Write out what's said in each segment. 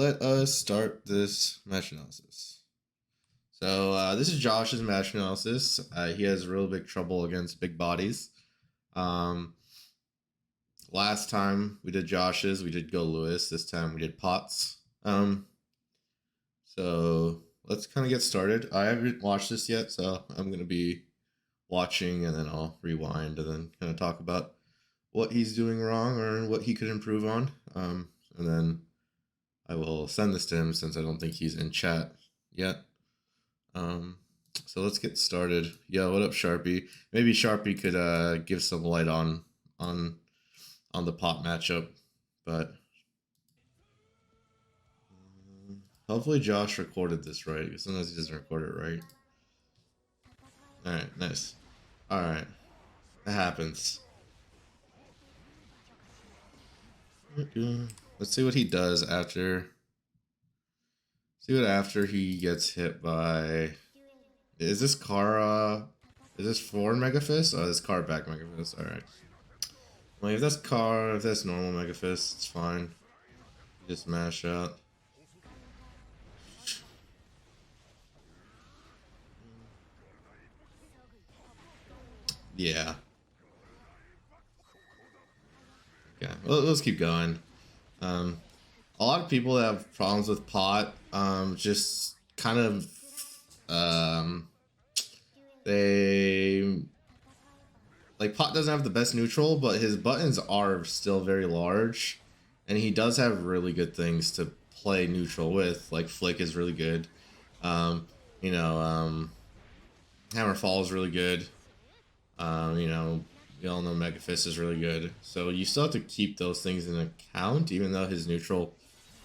let us start this match analysis. So this is Josh's match analysis. He has real big trouble against big bodies. Um, Last time we did Josh's, we did Go Lewis. This time we did Potts. So let's kind of get started. I haven't watched this yet, so I'm going to be watching and then I'll rewind and then kind of talk about what he's doing wrong or what he could improve on. And then I will send this to him since I don't think he's in chat yet. So let's get started. Yo, what up, Sharpie? Maybe Sharpie could give some light on the Pot matchup, but hopefully Josh recorded this right, because sometimes he doesn't record it right. Alright, nice. Alright. That happens. Let's see what he does after. See what after he gets hit by. Is this car? Is this forward Mega Fist? Oh, this car back Mega Fist. All right. Well, if that's car, if that's normal Mega Fist, it's fine. Just mash out. Yeah. Okay. Well, let's keep going. A lot of people that have problems with Pot, just kind of, they like Pot doesn't have the best neutral, but his buttons are still very large, and he does have really good things to play neutral with. Like Flick is really good. Hammer Fall is really good. We all know Mega Fist is really good. So you still have to keep those things in account, even though his neutral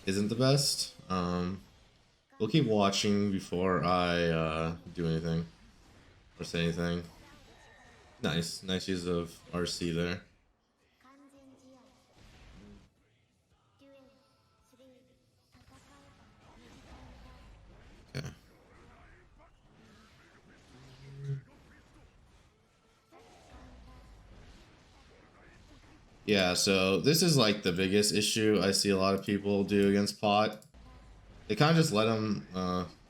isn't the best. We'll keep watching before I do anything or say anything. Nice use of RC there. Okay. Yeah, so this is like the biggest issue I see a lot of people do against Pot. They kind of just let him,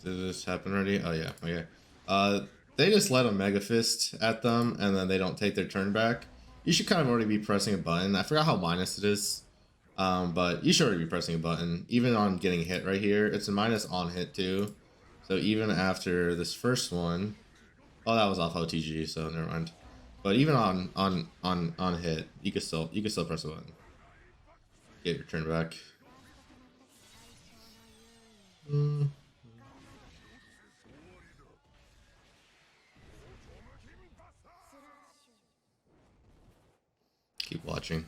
did this happen already? Oh yeah, okay. They just let him Mega Fist at them, and then they don't take their turn back. You should kind of already be pressing a button. I forgot how minus it is, but you should already be pressing a button. Even on getting hit right here, it's a minus on hit too. So even after this first one, oh, that was off OTG, so never mind. But even on hit, you can still press a button. Get your turn back. Keep watching.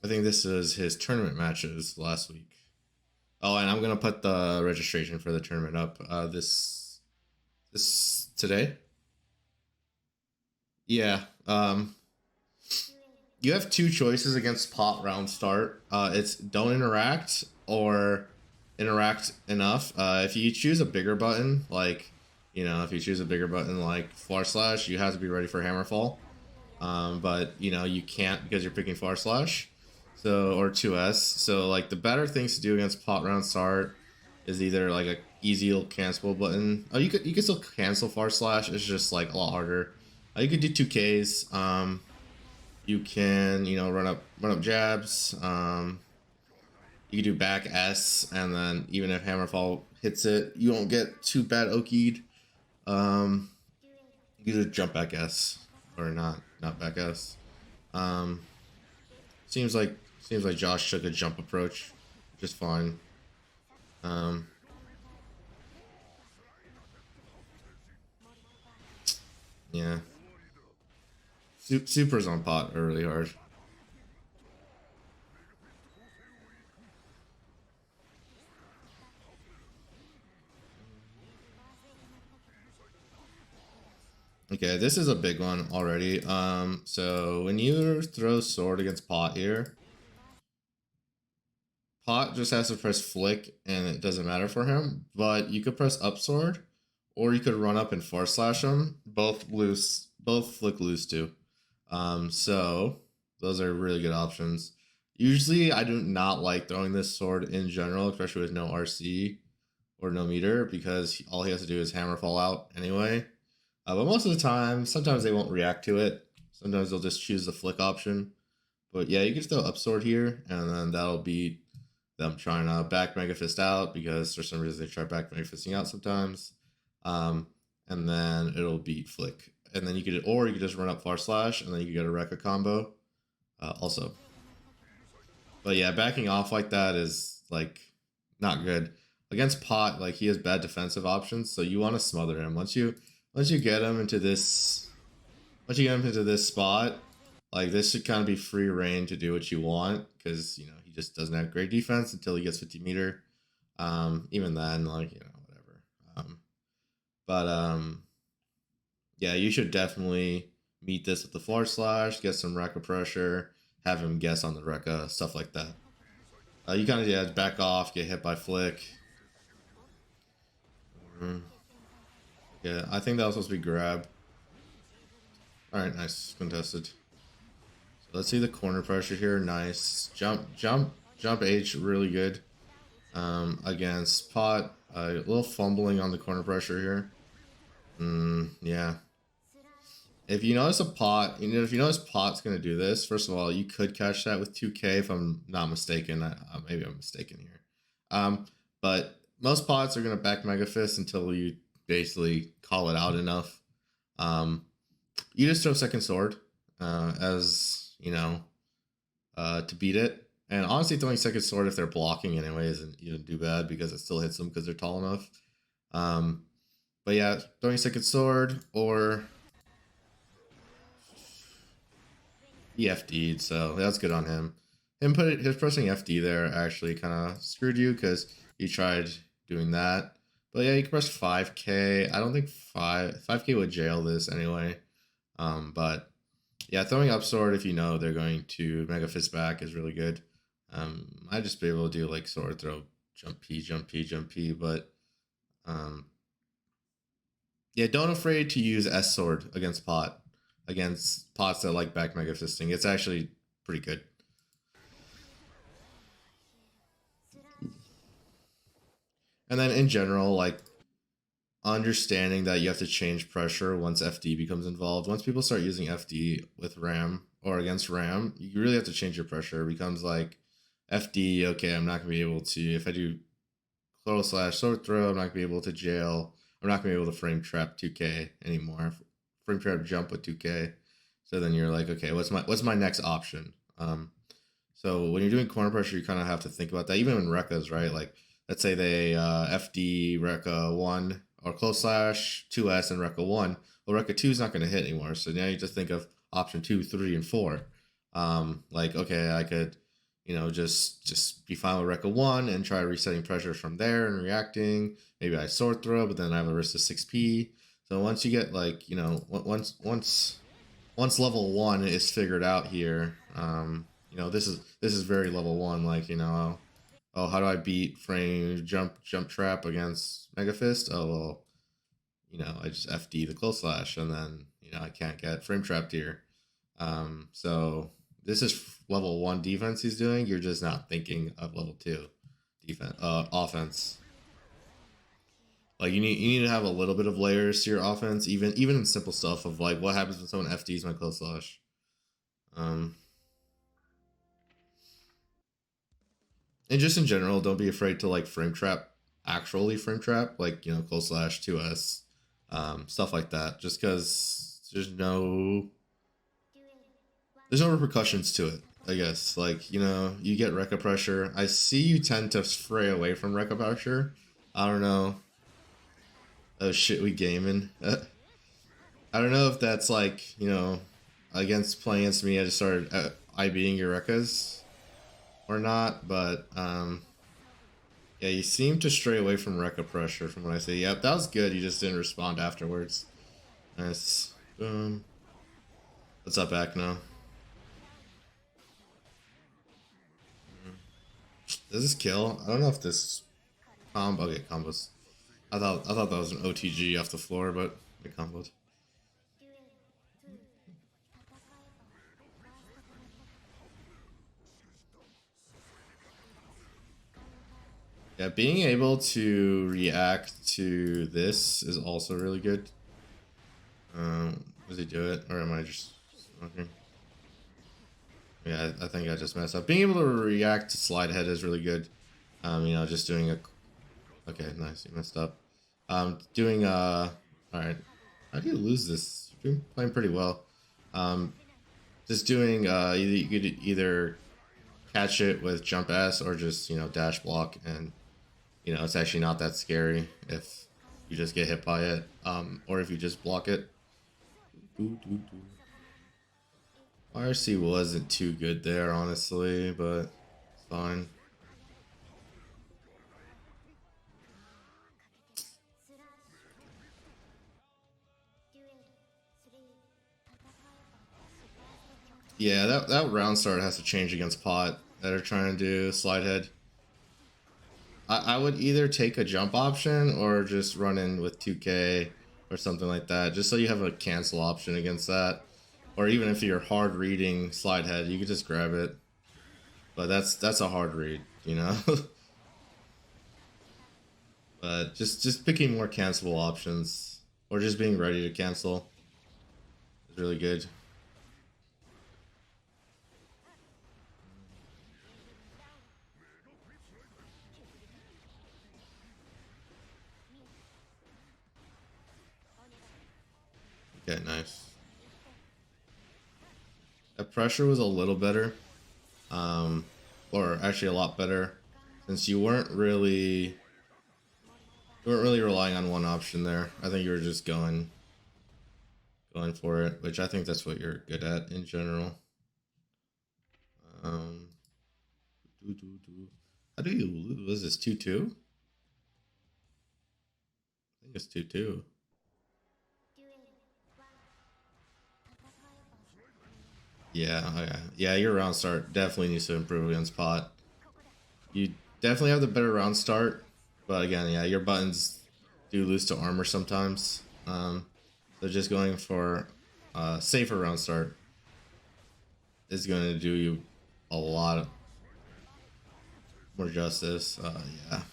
I think this is his tournament matches last week. Oh, and I'm gonna put the registration for the tournament up this today. Yeah. You have two choices against Pot round start. It's don't interact or interact enough. If you choose a bigger button, like, if you choose a bigger button like Far Slash, you have to be ready for Hammerfall. But you can't because you're picking Far Slash, so, or 2S. So like the better things to do against Pot round start is either like a easy little cancel button. Oh, you could still cancel Far Slash. It's just like a lot harder. You could do 2Ks. You can, run up jabs. You can do back S, and then even if Hammerfall hits it, you won't get too bad okied. You can just jump back S, or not back S. Seems like Josh took a jump approach, which is fine. Yeah. Supers on Pot are really hard. Okay, this is a big one already. So when you throw sword against Pot here, Pot just has to press flick and it doesn't matter for him, but you could press up sword, or you could run up and Far Slash him. Both flick loose too. So those are really good options. Usually, I do not like throwing this sword in general, especially with no RC or no meter, because all he has to do is hammer fall out anyway. But most of the time, sometimes they won't react to it. Sometimes they'll just choose the flick option. But yeah, you can still up sword here, and then that'll beat them trying to back Mega Fist out, because for some reason they try back Mega Fisting out sometimes. And then it'll beat flick. And then you could, or you could just run up far slash, and then you could get a Rekka combo also. But yeah, backing off like that is like not good. Against Pot, like he has bad defensive options, so you want to smother him. Once you get him into this spot, like this should kind of be free reign to do what you want, because you know he just doesn't have great defense until he gets 50 meter. Even then, like, you know, whatever. But yeah, you should definitely meet this with the forward slash, get some Rekka pressure, have him guess on the Rekka, stuff like that. You kind of, yeah, back off, get hit by flick. Yeah, I think that was supposed to be grab. Alright, nice. Contested. So let's see the corner pressure here. Nice. Jump H, really good. Against Pot. A little fumbling on the corner pressure here. Yeah. If you notice if you notice Pot's gonna do this, first of all, you could catch that with 2K if I'm not mistaken. Maybe I'm mistaken here. But most Pots are gonna back Mega Fist until you basically call it out enough. You just throw second sword, as you know, to beat it. And honestly, throwing second sword if they're blocking anyway isn't even too bad, because it still hits them because they're tall enough. But yeah, throwing second sword, or he FD'd, so that's good on him. His pressing FD there actually kind of screwed you, because he tried doing that. But yeah, you can press 5K. I don't think 5K would jail this anyway. But yeah, throwing up sword if you know they're going to Mega Fist back is really good. I'd just be able to do like sword throw, jump P, jump P, jump P. But yeah, don't afraid to use S sword against Pot. Against Pots that like back Mega Fisting. It's actually pretty good. And then in general, like, understanding that you have to change pressure once FD becomes involved. Once people start using FD with RAM or against RAM, you really have to change your pressure. It becomes like FD, okay, I'm not going to be able to, if I do close slash sword throw, I'm not going to be able to jail. I'm not going to be able to frame trap 2K anymore. Frame trap jump with 2K. So then you're like, okay, what's my next option? So when you're doing corner pressure, you kind of have to think about that. Even in Rekkas, right? Like, let's say they FD Rekka 1 or close slash 2S and Rekka 1. Well, Rekka 2 is not going to hit anymore. So now you just think of option 2, 3, and 4. Like, okay, I could, you know, just be fine with Rekka 1 and try resetting pressure from there and reacting. Maybe I sword throw, but then I have a risk of 6P. So once you get, like, you know, once level 1 is figured out here, you know, this is very level 1. Like, you know, oh, how do I beat frame jump trap against Mega Fist? Oh, well, you know, I just FD the close slash, and then, you know, I can't get frame trapped here. So this is level 1 defense he's doing. You're just not thinking of level 2 defense, offense. Like, you need to have a little bit of layers to your offense, even in simple stuff of like what happens when someone FDs my close slash. And just in general, don't be afraid to like frame trap, actually frame trap, like, you know, close slash 2S, stuff like that. Just because there's no repercussions to it, I guess. Like, you know, you get Rekka pressure. I see you tend to stray away from Rekka pressure. I don't know. Oh shit, we gaming. I don't know if that's like, you know, playing against me, I just started IBing your Rekkas or not, but yeah, you seem to stray away from Rekka pressure from what I say. Yep, that was good. You just didn't respond afterwards. Nice. Boom. What's up, Akno? Does this kill? I don't know if this combo. Okay, combos. I thought that was an OTG off the floor, but it comboed. Yeah, being able to react to this is also really good. Does he do it, or am I just smoking? Yeah, I think I just messed up. Being able to react to slide head is really good. You know, just doing a. Okay, nice. You messed up. Doing all right. How do you lose this? You're playing pretty well. Just doing you could either catch it with jump S or just, you know, dash block, and you know it's actually not that scary if you just get hit by it, or if you just block it. RC wasn't too good there, honestly, but it's fine. Yeah, that round start has to change against pot that are trying to do slide head. I would either take a jump option or just run in with 2k or something like that, just so you have a cancel option against that. Or even if you're hard reading slide head, you could just grab it. But that's a hard read, you know. But just picking more cancelable options or just being ready to cancel is really good. Okay, nice. That pressure was a little better, or actually a lot better, since you weren't really relying on one option there. I think you were just going for it, which I think that's what you're good at in general. How do you lose? Was this 2-2? I think it's 2-2. Yeah. Your round start definitely needs to improve against pot. You definitely have the better round start, but again, yeah, your buttons do lose to armor sometimes. So just going for a safer round start is going to do you a lot of more justice. Yeah.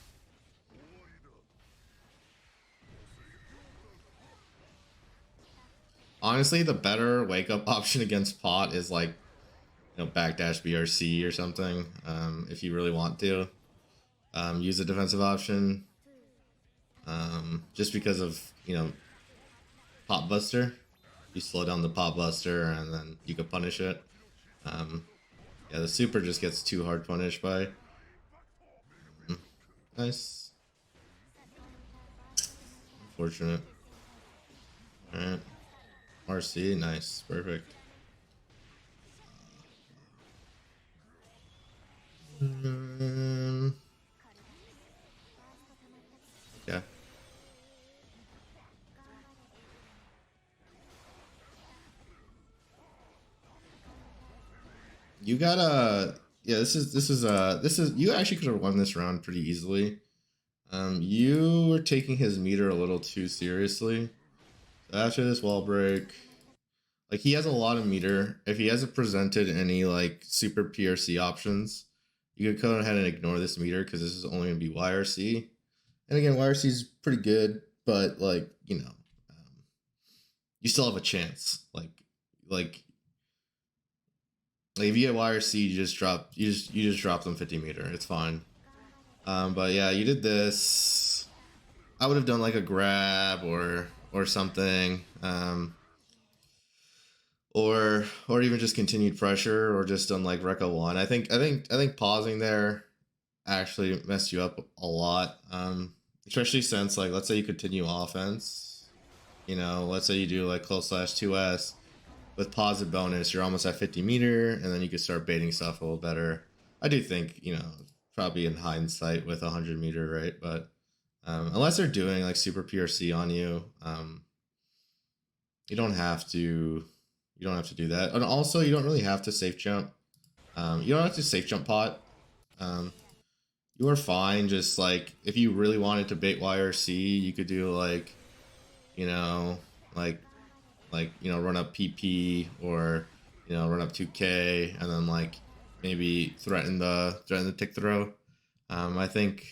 Honestly, the better wake up option against pot is like, you know, backdash BRC or something. If you really want to use a defensive option, just because of, you know, pop buster. You slow down the pop buster and then you can punish it. Yeah, the super just gets too hard punished by. Nice. Unfortunate. Alright. RC, nice. Perfect. Yeah. You gotta. Yeah, this is you actually could have won this round pretty easily. You were taking his meter a little too seriously. So after this wall break, like, he has a lot of meter. If he hasn't presented any like super PRC options, you could go ahead and ignore this meter because this is only gonna be YRC. And again, YRC is pretty good, but like, you know, you still have a chance. Like if you get YRC, you just drop them 50 meter. It's fine. But yeah, you did this. I would have done like a grab or something. Or even just continued pressure, or just done like Recco 1. I think pausing there actually messed you up a lot. Especially since, like, let's say you continue offense. You know, let's say you do like close slash 2S with pause and bonus, you're almost at 50 meter, and then you can start baiting stuff a little better. I do think, you know, probably in hindsight with 100 meter, right? But unless they're doing like super PRC on you, you don't have to do that. And also, you don't really have to safe jump. You don't have to safe jump pot. You are fine. Just like, if you really wanted to bait YRC, you could do like, you know, run up PP, or, you know, run up 2k, and then like maybe threaten the tick throw. I think,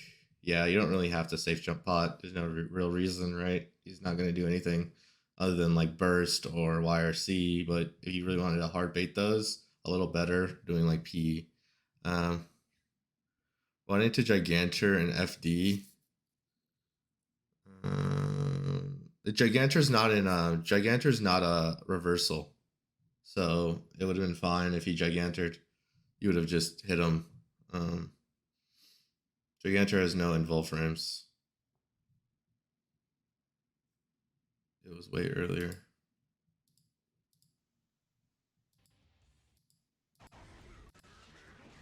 yeah, you don't really have to safe jump pot. There's no real reason, right? He's not going to do anything other than like burst or YRC. But if you really wanted to hard bait those a little better, doing like P, um, went into Gigantor and FD. The Gigantor's not in Gigantor's not a reversal, so it would have been fine if he Gigantored. You would have just hit him. Gigantor has no invul frames. It was way earlier.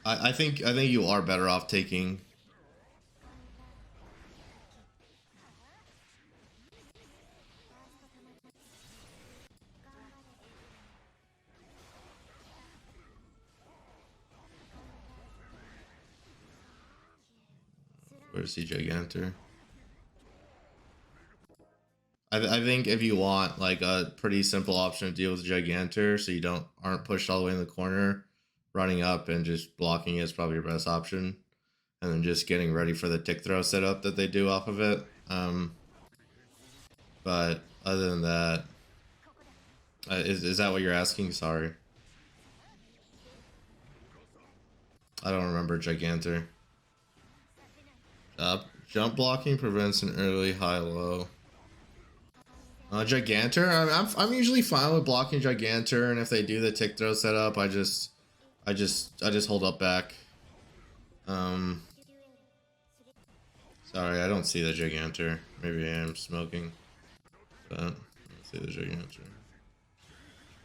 I think you are better off taking. Where's the Gigantor? I think if you want like a pretty simple option to deal with Gigantor, so you aren't pushed all the way in the corner, running up and just blocking is probably your best option, and then just getting ready for the tick throw setup that they do off of it. But other than that, is that what you're asking? Sorry, I don't remember Gigantor. Jump blocking prevents an early high-low. Gigantor, I'm usually fine with blocking Gigantor, and if they do the tick throw setup, I just hold up back. Sorry, I don't see the Gigantor. Maybe I am smoking, but I don't see the Gigantor.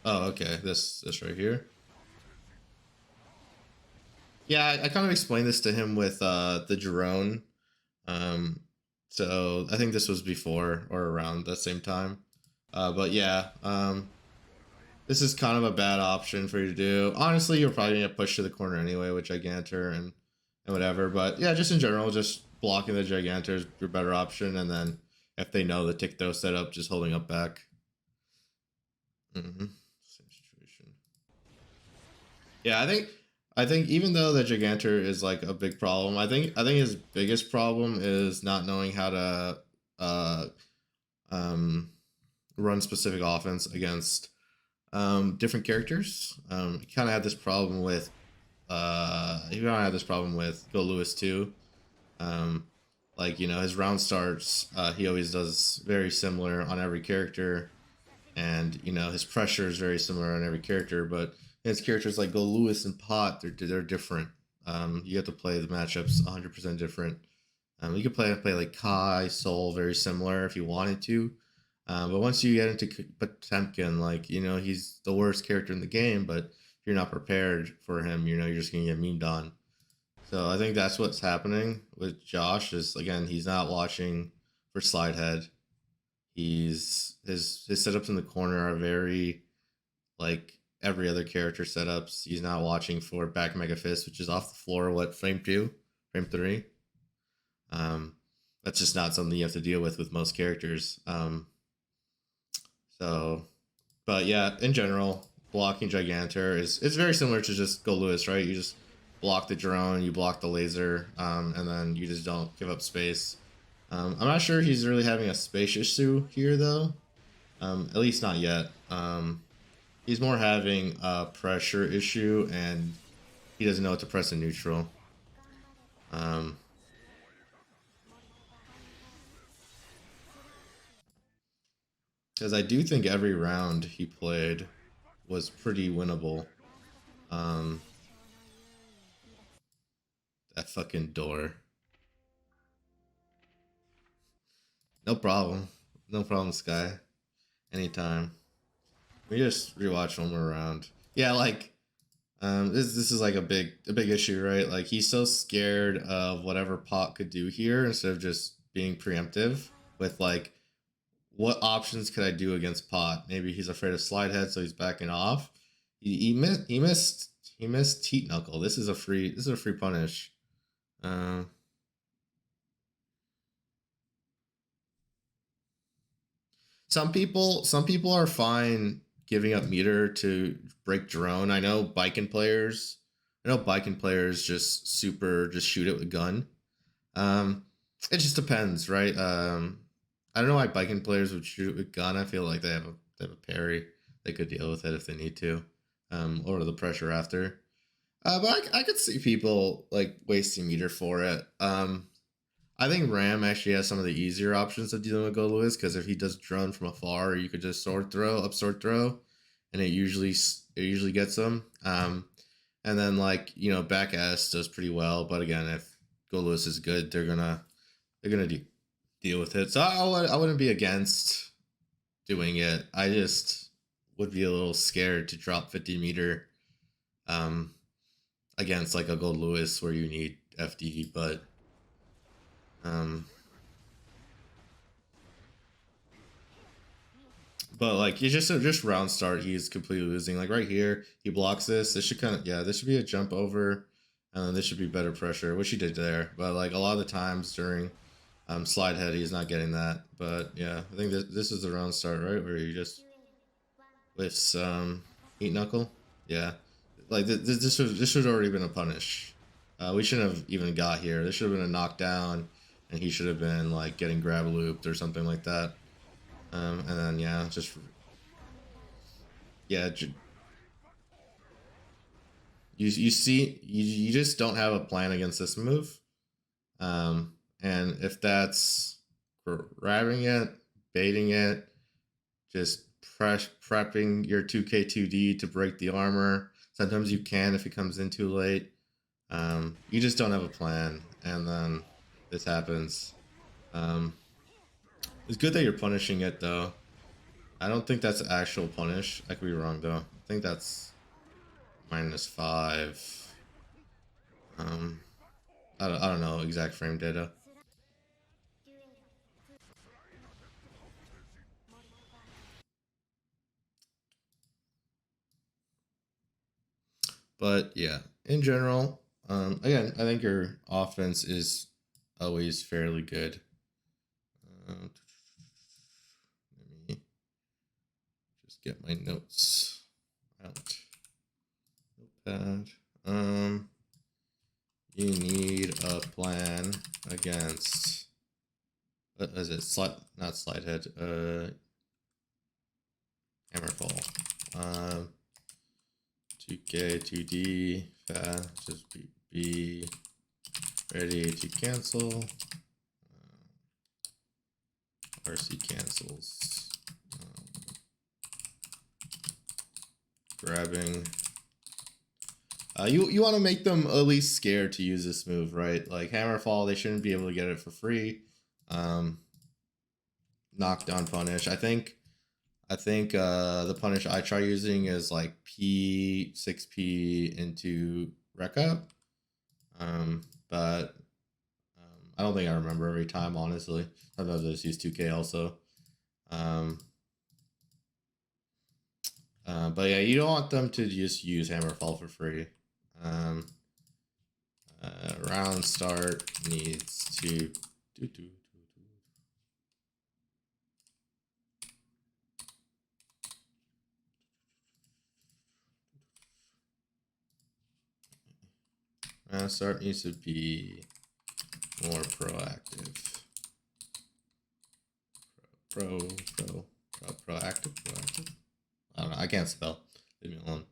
Oh, okay, this right here. Yeah, I kind of explained this to him with the drone. So I think this was before or around the same time. But yeah, this is kind of a bad option for you to do. Honestly, you're probably gonna push to the corner anyway with Gigantor and whatever. But yeah, just in general, just blocking the Gigantor is your better option. And then if they know the tick throw setup, just holding up back. Same situation. Yeah, I think even though the Gigantor is like a big problem, I think his biggest problem is not knowing how to run specific offense against different characters. He kind of had this problem with Go Lewis too. Like, you know, his round starts, he always does very similar on every character, and you know his pressure is very similar on every character, but his characters like Go Lewis and Pot, they're different. You have to play the matchups 100% different. You could play like Kai, Soul, very similar if you wanted to. But once you get into Potemkin, like, you know, he's the worst character in the game, but if you're not prepared for him, you know, you're just going to get memed on. So I think that's what's happening with Josh is, again, he's not watching for slide head. His setups in the corner are very like every other character setups. He's not watching for back Mega Fist, which is off the floor, frame 2, frame 3. That's just not something you have to deal with most characters. So, but yeah, in general, blocking Gigantor is very similar to just Go Lewis, right? You just block the drone, you block the laser, and then you just don't give up space. I'm not sure he's really having a space issue here, though. At least not yet. He's more having a pressure issue, and he doesn't know what to press in neutral. Because I do think every round he played was pretty winnable. That fucking door. No problem. No problem, Sky. Anytime. We just rewatch one more round. Yeah, like, this is like a big issue, right? Like, he's so scared of whatever Pot could do here instead of just being preemptive with like, what options could I do against Pot? Maybe he's afraid of slide head, so he's backing off. He missed Teat Knuckle. This is a free punish. Some people are fine giving up meter to break drone. I know biking players just shoot it with gun. It just depends, right? I don't know why biking players would shoot with gun. I feel like they have a parry. They could deal with it if they need to, or the pressure after. But I could see people like wasting meter for it. I think Ram actually has some of the easier options of dealing with Go Lewis because if he does drone from afar, you could just sword throw, and it usually gets him. And then like back S does pretty well, but again, if Go Lewis is good, they're gonna deal with it. So I wouldn't be against doing it. I just would be a little scared to drop 50 meter um, against like a Gold Lewis where you need FD, um, but like you just round start, he's completely losing. Like right here, he blocks this. This should this should be a jump over, and then this should be better pressure, which he did there. But like a lot of the times during slide head, he's not getting that. But yeah, I think this is the round start, right, where you just whiffs heat knuckle. Yeah, like this should already been a punish. We shouldn't have even got here. This should have been a knockdown, and he should have been like getting grab looped or something like that. And then yeah, just yeah, you see you just don't have a plan against this move. And if that's grabbing it, baiting it, just prepping your 2K2D to break the armor. Sometimes you can if it comes in too late. You just don't have a plan, and then this happens. It's good that you're punishing it though. I don't think that's actual punish. I could be wrong though. I think that's -5. Um, I don't know exact frame data. But yeah, in general, again, I think your offense is always fairly good. Let me just get my notes out. Notepad. You need a plan against. What is it? Not slide head. Hammerfall. 2K, 2D. Just be ready to cancel. RC cancels. Grabbing. You want to make them at least scared to use this move, right? Like Hammerfall, they shouldn't be able to get it for free. Knockdown punish. I think the punish I try using is like P 6P into Rekka. But I don't think I remember every time, honestly. Sometimes I just use 2K also. But yeah, you don't want them to just use Hammerfall for free. Round start needs to round start needs to be more proactive. Proactive. I don't know. I can't spell. Leave me alone.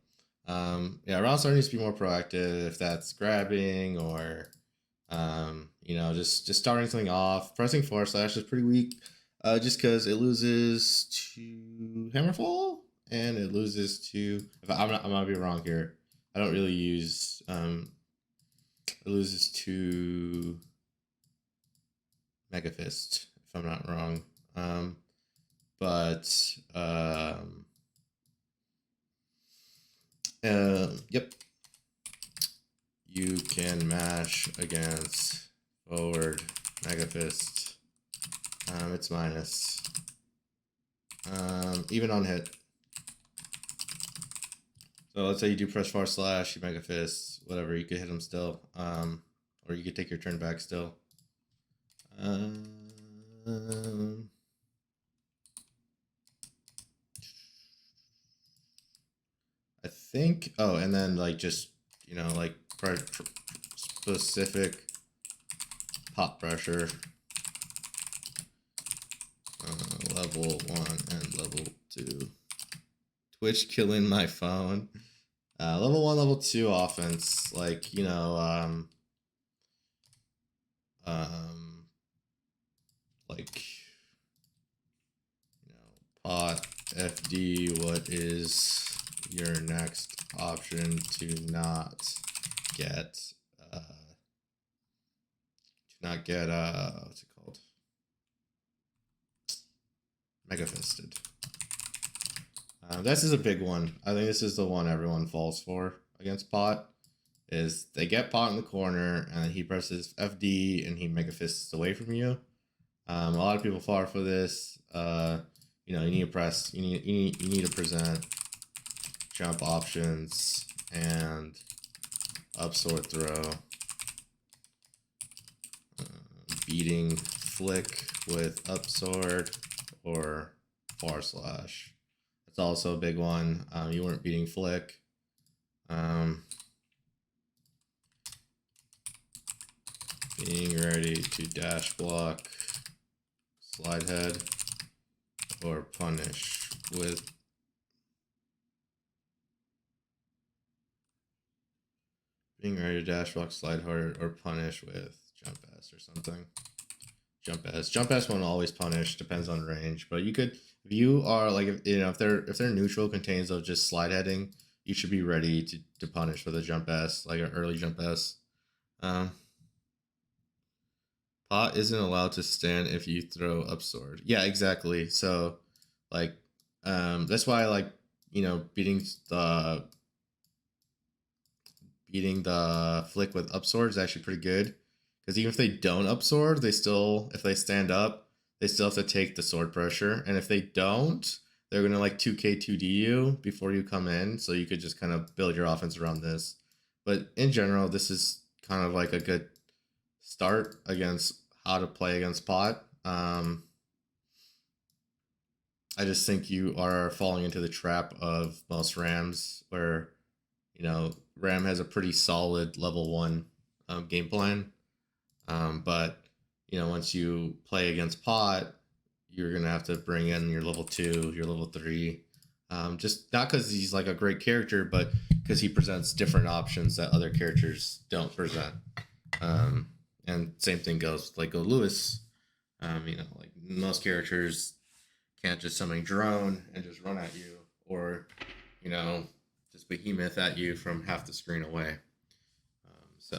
Yeah, round start needs to be more proactive. If that's grabbing or, just starting something off. Pressing forward slash is pretty weak, just because it loses to Hammerfall and it loses to. If I'm gonna be wrong here. I don't really use. It loses to Mega Fist, if I'm not wrong. Yep. You can mash against forward Mega Fist. It's minus. Even on hit. So let's say you do press forward slash, you Mega Fist, whatever, you could hit him still. Or you could take your turn back still. I think. Oh, and then like just like specific pop pressure. level 1 and level 2. Twitch killing my phone. Level 1, level 2 offense, like, you know, like, you know, pot, FD, what is your next option to not get, what's it called? Mega Fisted. This is a big one. I think this is the one everyone falls for against pot. Is they get pot in the corner and he presses FD and he Mega Fists away from you. A lot of people fall for this. You know, you need to press. You need to present jump options and up sword throw. Beating flick with up sword or far slash. That's also a big one. You weren't beating flick. Being ready to dash block, slide head, or punish with being ready to dash block, slide hard, or punish with jump S or something. Jump S won't always punish, depends on range, but you could, if you are like, if they're neutral contains of just slide heading, you should be ready to punish with a jump S, like an early jump S. Pot isn't allowed to stand if you throw up sword. Yeah, exactly. So, like, that's why I like, you know, beating the flick with up sword is actually pretty good. Because even if they don't up sword, if they stand up, they still have to take the sword pressure. And if they don't, they're going to like 2k2d you before you come in. So you could just kind of build your offense around this. But in general, this is kind of like a good start against how to play against pot. I just think you are falling into the trap of most Rams where, you know, Ram has a pretty solid level 1 game plan. But, you know, once you play against pot, you're going to have to bring in your level 2, your level 3. Just not because he's like a great character, but because he presents different options that other characters don't present. And same thing goes with like Go Lewis. You know, like most characters can't just summon drone and just run at you, or, you know, just behemoth at you from half the screen away. So